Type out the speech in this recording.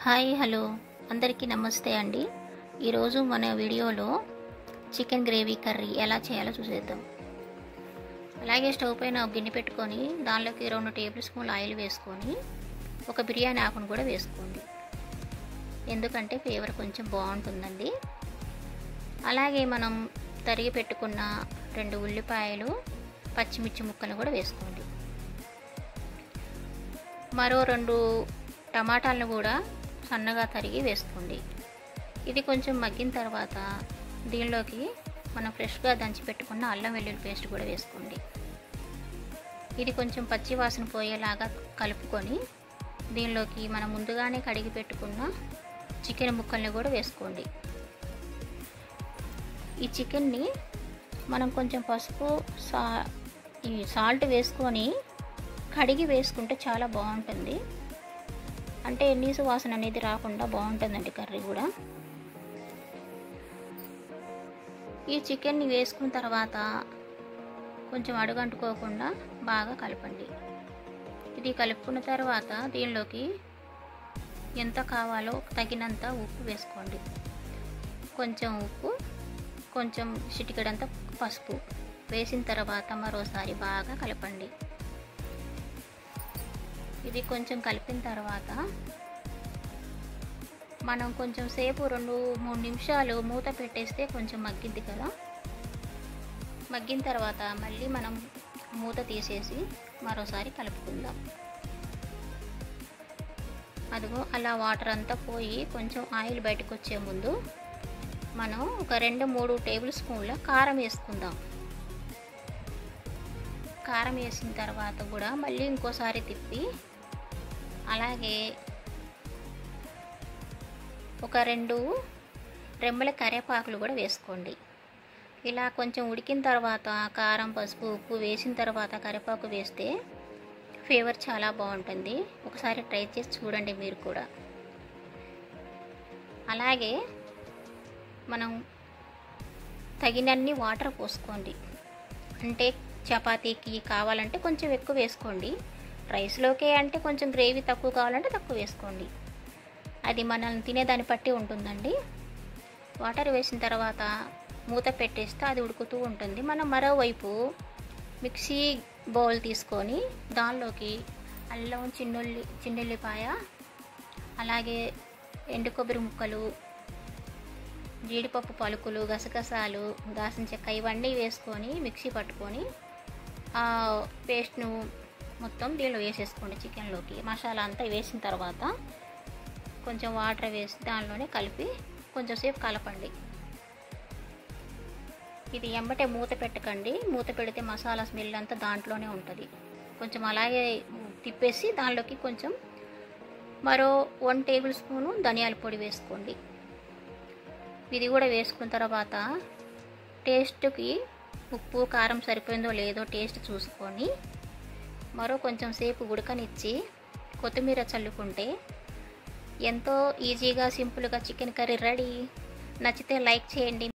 Hi hello అందరికీ నమస్తే అండి. ఈరోజు మన వీడియోలో చికెన్ గ్రేవీ కర్రీ ఎలా చేయాలో చూసేద్దాం. అలాగే స్టవ్ పైన ఒక గిన్నె పెట్టుకొని దానిలోకి 2 టేబుల్ స్పూన్ల ఆయిల్ వేసుకొని ఒక బిర్యానీ ఆకును కూడా వేసుకోండి, ఎందుకంటే ఫ్లేవర్ కొంచెం బాగుంటుందండి. అలాగే మనం తరిగి పెట్టుకున్న 2 ఉల్లిపాయలు, పచ్చిమిర్చి ముక్కలు కూడా వేసుకోండి. మరో 2 టమాటాలను కూడా సన్నగా తరిగి వేసుకోండి. ఇది కొంచెం మగ్గిన తర్వాత దీనిలోకి మనం ఫ్రెష్గా దంచి పెట్టుకున్న అల్లం వెల్లుల్లి పేస్ట్ కూడా వేసుకోండి. ఇది కొంచెం పచ్చి వాసన పోయేలాగా కలుపుకొని దీనిలోకి మనం ముందుగానే కడిగి పెట్టుకున్న చికెన్ ముక్కల్ని కూడా వేసుకోండి. ఈ చికెన్ని మనం కొంచెం పసుపు సాల్ట్ వేసుకొని కడిగి వేసుకుంటే చాలా బాగుంటుంది. అంటే నీసు వాసన అనేది రాకుండా బాగుంటుందండి కర్రీ కూడా. ఈ చికెన్ని వేసుకున్న తర్వాత కొంచెం అడుగంటుకోకుండా బాగా కలపండి. ఇది కలుపుకున్న తర్వాత దీనిలోకి ఎంత కావాలో తగినంత ఉప్పు వేసుకోండి. కొంచెం ఉప్పు, కొంచెం చిటికెడంత పసుపు వేసిన తర్వాత మరోసారి బాగా కలపండి. ఇది కొంచెం కలిపిన తర్వాత మనం కొంచెం సేపు 2-3 నిమిషాలు మూత పెట్టేస్తే కొంచెం మగ్గిద్ది కదా. మగ్గిన తర్వాత మళ్ళీ మనం మూత తీసేసి మరోసారి కలుపుకుందాం. అదిగో అలా వాటర్ అంతా పోయి కొంచెం ఆయిల్ బయటకు వచ్చే ముందు మనం ఒక 2-3 టేబుల్ స్పూన్ల కారం వేసుకుందాం. కారం వేసిన తర్వాత కూడా మళ్ళీ ఇంకోసారి తిప్పి అలాగే ఒక 2 రెమ్మల కరివేపాకులు కూడా వేసుకోండి. ఇలా కొంచెం ఉడికిన తర్వాత కారం, పసుపు, ఉప్పు వేసిన తర్వాత కరివేపాకు వేస్తే ఫ్లేవర్ చాలా బాగుంటుంది. ఒకసారి ట్రై చేసి చూడండి మీరు కూడా. అలాగే మనం తగినన్ని వాటర్ పోసుకోండి. అంటే చపాతీకి కావాలంటే కొంచెం ఎక్కువ వేసుకోండి, రైస్లోకే అంటే కొంచెం గ్రేవీ తక్కువ కావాలంటే తక్కువ వేసుకోండి. అది మనం తినేదాన్ని బట్టి ఉంటుందండి. వాటర్ వేసిన తర్వాత మూత పెట్టేస్తే అది ఉడుకుతూ ఉంటుంది. మనం మరోవైపు మిక్సీ బౌల్ తీసుకొని దానిలోకి అల్లం, చిన్నుల్లిపాయ, అలాగే ఎండు కొబ్బరి ముక్కలు, జీడిపప్పు పలుకులు, గసగసాలు, దాల్చిన చెక్క ఇవన్నీ వేసుకొని మిక్సీ పట్టుకొని ఆ పేస్ట్ను మొత్తం దీనిలో వేసేసుకోండి. చికెన్లోకి మసాలా అంతా వేసిన తర్వాత కొంచెం వాటర్ వేసి దానిలోనే కలిపి కొంచెం సేపు కలపండి. ఇది ఎమ్మటే మూత పెట్టకండి, మూత పెడితే మసాలా స్మెల్ అంతా దాంట్లోనే ఉంటుంది. కొంచెం అలాగే తిప్పేసి దానిలోకి కొంచెం మరో 1 టేబుల్ స్పూను ధనియాల పొడి వేసుకోండి. ఇది కూడా వేసుకున్న తర్వాత టేస్ట్కి ఉప్పు, కారం సరిపోయిందో లేదో టేస్ట్ చూసుకొని మరో కొంచెం సేపు ఉడకనిచ్చి కొత్తిమీర చల్లుకుంటే ఎంతో ఈజీగా, సింపుల్గా చికెన్ కర్రీ రెడీ. నచ్చితే లైక్ చేయండి.